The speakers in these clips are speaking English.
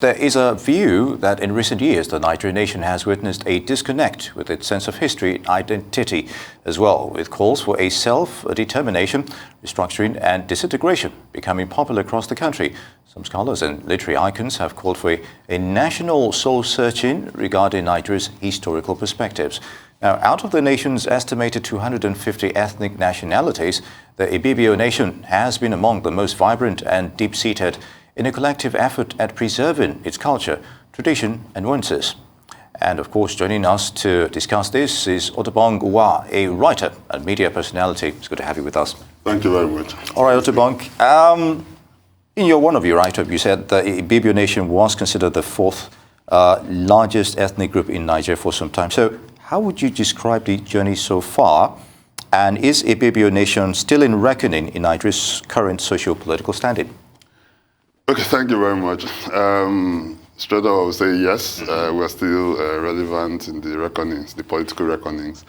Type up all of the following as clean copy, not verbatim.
There is a view that in recent years, the Nigerian nation has witnessed a disconnect with its sense of history and identity as well, with calls for a self-determination, restructuring and disintegration becoming popular across the country. Some scholars and literary icons have called for a national soul-searching regarding Nigeria's historical perspectives. Now, out of the nation's estimated 250 ethnic nationalities, the Ibibio Nation has been among the most vibrant and deep-seated in a collective effort at preserving its culture, tradition and nuances. And of course, joining us to discuss this is Oto-Obong Uwah, a writer and media personality. It's good to have you with us. Thank you very much. All right, Oto-Obong. In one of your write-up, you said the Ibibio Nation was considered the fourth largest ethnic group in Nigeria for some time. So how would you describe the journey so far? And is Ibibio Nation still in reckoning in Nigeria's current socio-political standing? Okay, thank you very much. Straight up, I would say yes. We're still relevant in the reckonings, the political reckonings.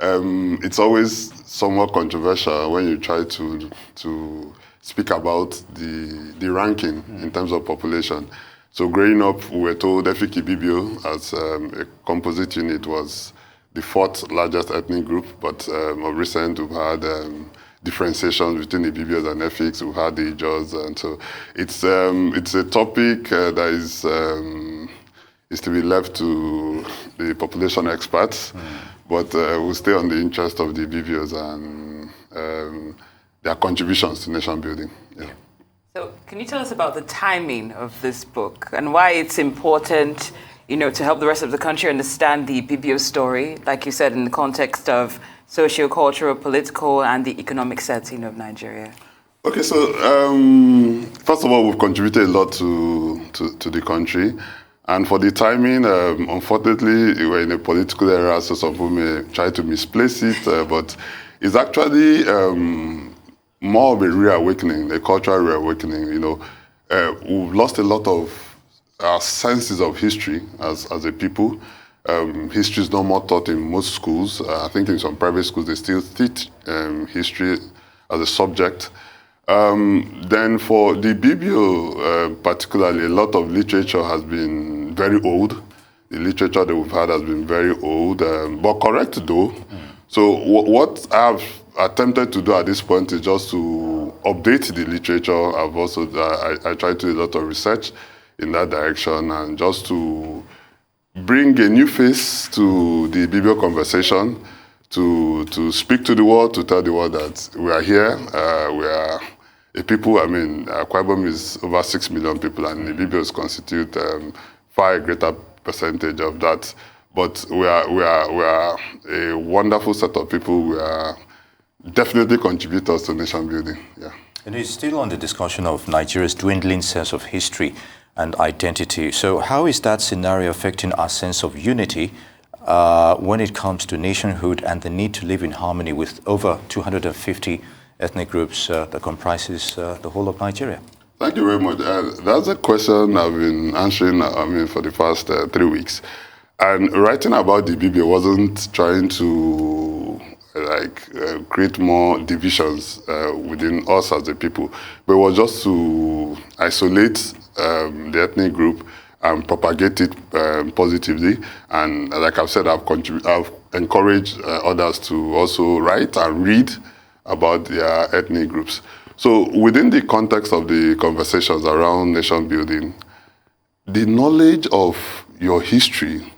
It's always somewhat controversial when you try to speak about the ranking in terms of population. So growing up, we were told Ibibio as a composite unit was the fourth largest ethnic group, but of recent we've had differentiation between the Ibibios and Efiks. We've had the Ijos, and so it's a topic that is to be left to the population experts, but we'll stay on the interest of the Ibibios and their contributions to nation building. Yeah. So, can you tell us about the timing of this book and why it's important, to help the rest of the country understand the Ibibio story, like you said, in the context of socio-cultural, political, and the economic setting of Nigeria? Okay, so first of all, we've contributed a lot to the country. And for the timing, unfortunately, we're in a political era, so some people may try to misplace it, but it's actually more of a reawakening, a cultural reawakening. We've lost a lot of our senses of history as a people. History is no more taught in most schools. I think in some private schools they still teach history as a subject. Then for the Ibibio particularly, a lot of literature has been very old. The literature that we've had has been very old, but correct though. So what I've attempted to do at this point is just to update the literature. I've also, I tried to do a lot of research in that direction and just to bring a new face to the Ibibio conversation, to speak to the world, to tell the world that we are here, we are a people. I mean, Akwa Ibom is over 6 million people, and Ibibios constitute far greater percentage of that. But we are a wonderful set of people. We are definitely contributors to nation building. Yeah. And it's still on the discussion of Nigeria's dwindling sense of history and identity. So how is that scenario affecting our sense of unity when it comes to nationhood and the need to live in harmony with over 250 ethnic groups that comprises the whole of Nigeria? Thank you very much. That's a question I've been answering for the past 3 weeks. And writing about the Ibibio wasn't trying to create more divisions within us as a people, but it was just to isolate the ethnic group and propagate it positively. And like I've said, I've encouraged others to also write and read about their ethnic groups. So within the context of the conversations around nation building, the knowledge of your history,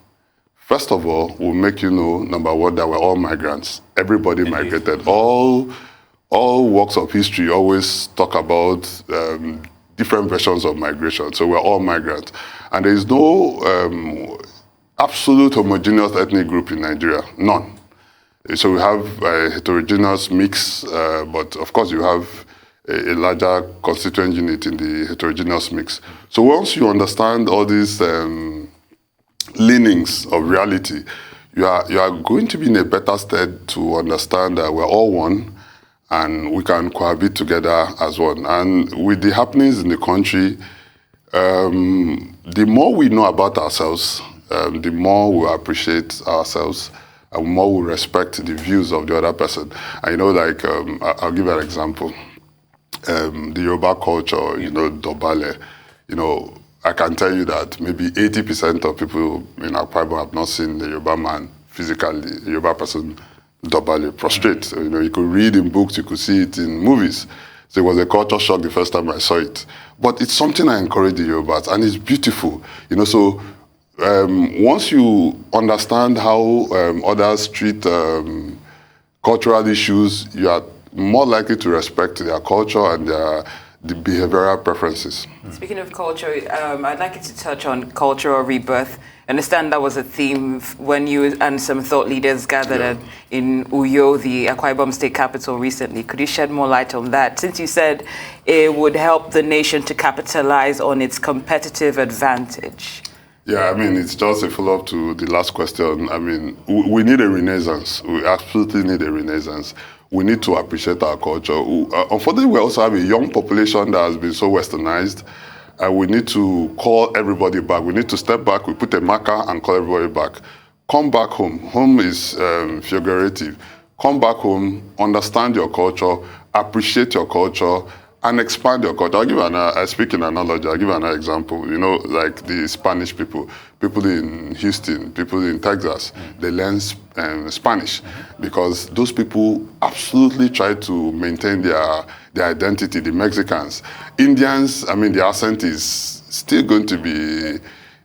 first of all, will make you know, number one, that we're all migrants. Everybody migrated. All walks of history always talk about different versions of migration. So we're all migrants. And there is no absolute homogeneous ethnic group in Nigeria. None. So we have a heterogeneous mix, but of course you have a larger constituent unit in the heterogeneous mix. So once you understand all these leanings of reality, you are going to be in a better state to understand that we're all one and we can cohabit together as one. And with the happenings in the country, the more we know about ourselves, the more we appreciate ourselves, and more we respect the views of the other person. And I'll give an example. The Yoruba culture, Dobale, I can tell you that maybe 80% of people in Akwa Ibom have not seen the Yoruba man physically, a Yoruba person doubly prostrate. So, you could read in books, you could see it in movies. So it was a culture shock the first time I saw it. But it's something I encourage the Yorubas, and it's beautiful. So once you understand how others treat cultural issues, you are more likely to respect their culture and the behavioral preferences. Speaking of culture, I'd like you to touch on cultural rebirth. I understand that was a theme when you and some thought leaders gathered in Uyo, the Akwa Ibom state capital, recently. Could you shed more light on that? Since you said it would help the nation to capitalize on its competitive advantage. Yeah, I mean, it's just a follow-up to the last question. I mean, we need a renaissance. We absolutely need a renaissance. We need to appreciate our culture. Unfortunately, we also have a young population that has been so westernized. We need to call everybody back. We need to step back. We put a marker and call everybody back. Come back home. Home is figurative. Come back home, understand your culture, appreciate your culture, and expand your culture. I'll give I speak in analogy. I'll give an example. Like the Spanish people in Houston, people in Texas, they learn Spanish because those people absolutely try to maintain their identity. The Mexicans, Indians, I mean, the accent is still going to be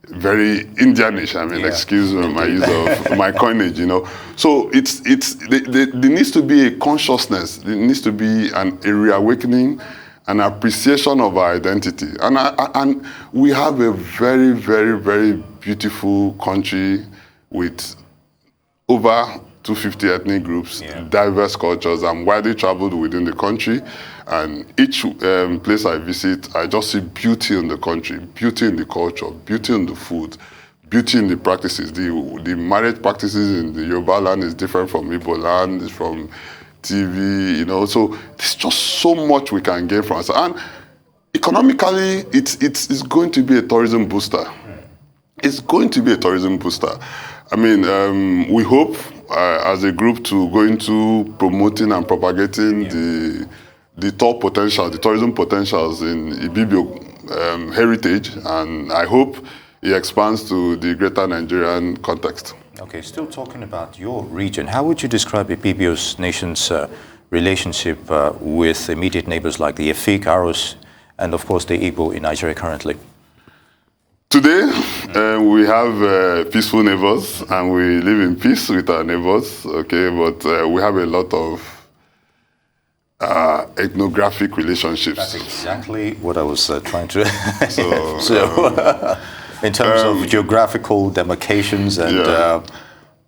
very Indianish. I mean, excuse my use of my coinage. So there needs to be a consciousness. There needs to be a reawakening, an appreciation of our identity. And we have a very, very, very beautiful country with over 250 ethnic groups, diverse cultures. I'm widely traveled within the country, and each place I visit, I just see beauty in the country, beauty in the culture, beauty in the food, beauty in the practices. The marriage practices in the Yoruba land is different from Igbo land, it's from TV, so there's just so much we can gain from us. And economically, it's going to be a tourism booster. It's going to be a tourism booster. I mean, we hope as a group to go into promoting and propagating the top potential, the tourism potentials in Ibibio heritage, and I hope it expands to the greater Nigerian context. Okay, still talking about your region, how would you describe Ibibio Nation's relationship with immediate neighbors like the Efik, Aros, and of course the Igbo in Nigeria currently? Today, we have peaceful neighbors, and we live in peace with our neighbors, okay, but we have a lot of ethnographic relationships. That's exactly what I was trying to... So in terms of geographical demarcations and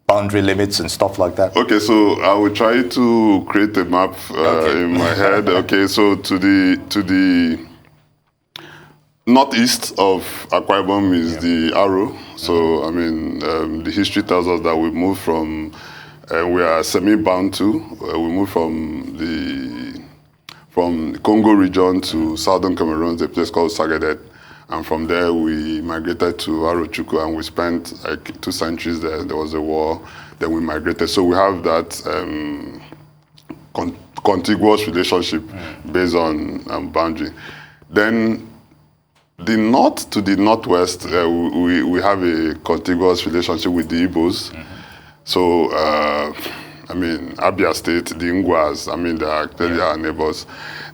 boundary limits and stuff like that? Okay, so I will try to create a map in my head. Okay, so to the northeast of Akwa Ibom is the Aro. So, I mean, the history tells us that we moved from, we are semi-bound to, we moved from the Congo region to southern Cameroon, a place called Sagadet. And from there, we migrated to Arochukwu, and we spent like 2 centuries there. There was a war, then we migrated. So we have that contiguous relationship based on boundary. Then the north to the northwest, we have a contiguous relationship with the Igbos. So, I mean, Abia State, the Ngwas, I mean, they are clearly our neighbors.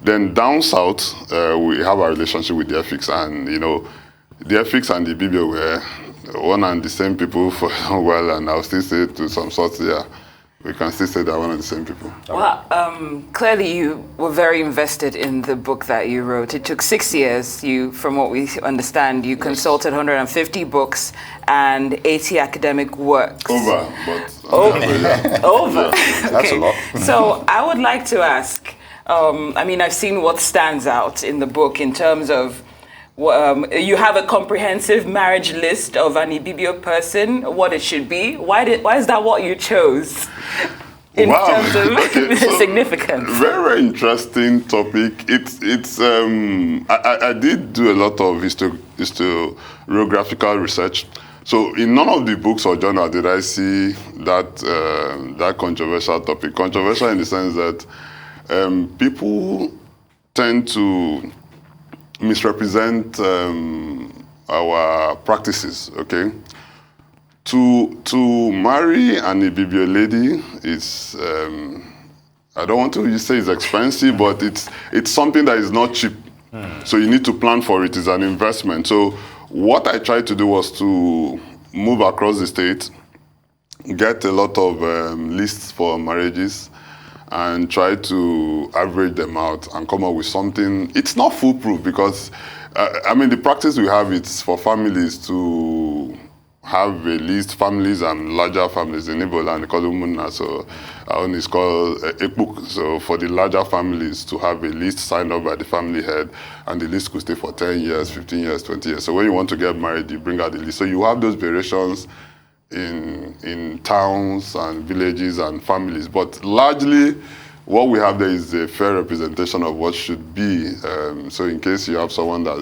Then down south, we have a relationship with the Efiks, and, the Efiks and the Ibibio were one and the same people for a while, and I'll still say to some sorts, we can still say they're one and the same people. Well, clearly you were very invested in the book that you wrote. It took 6 years. From what we understand, you consulted 150 books and 80 academic works. Over. Over. Okay. That's a lot. So I would like to ask, I've seen what stands out in the book in terms of you have a comprehensive marriage list of an Ibibio person, what it should be. Why is that what you chose in terms of significance? Very, very interesting topic. I did do a lot of historiographical research. So in none of the books or journals did I see that controversial topic. Controversial in the sense that people tend to misrepresent our practices, okay? To marry an Ibibio lady is, I don't want to say it's expensive, but it's something that is not cheap. So you need to plan for it. It's an investment. So what I tried to do was to move across the state, get a lot of lists for marriages, and try to average them out and come up with something. It's not foolproof because, I mean, the practice we have, it's for families to have a list, families and larger families. In Igbo land, they call it Umunna, so our own is called Ekbuk. So for the larger families to have a list signed up by the family head, and the list could stay for 10 years, 15 years, 20 years. So when you want to get married, you bring out the list. So you have those variations in towns and villages and families, but largely what we have there is a fair representation of what should be. So in case you have someone that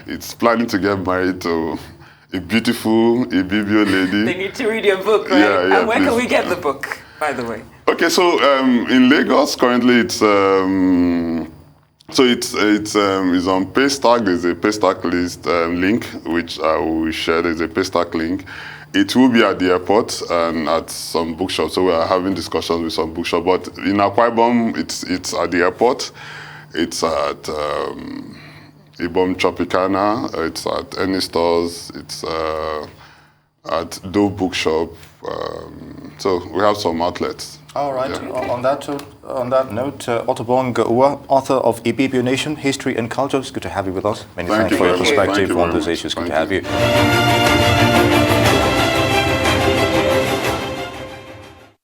is planning to get married to a beautiful Ibibio lady, they need to read your book, right? Yeah, and where can we get the book, by the way? Okay, so in Lagos currently it's on Paystack. There's a Paystack list link which I will share. There's a Paystack link. It will be at the airport and at some bookshops. So we are having discussions with some bookshops. But in Akwa Ibom, it's at the airport. It's at Ibom Tropicana. It's at any stores. It's at Dove Bookshop. So we have some outlets. All right. Yeah. On that note, Oto-Obong Uwah, author of Media Nation, History and Culture. It's good to have you with us. Many thanks for your perspective on these issues. Good to have you.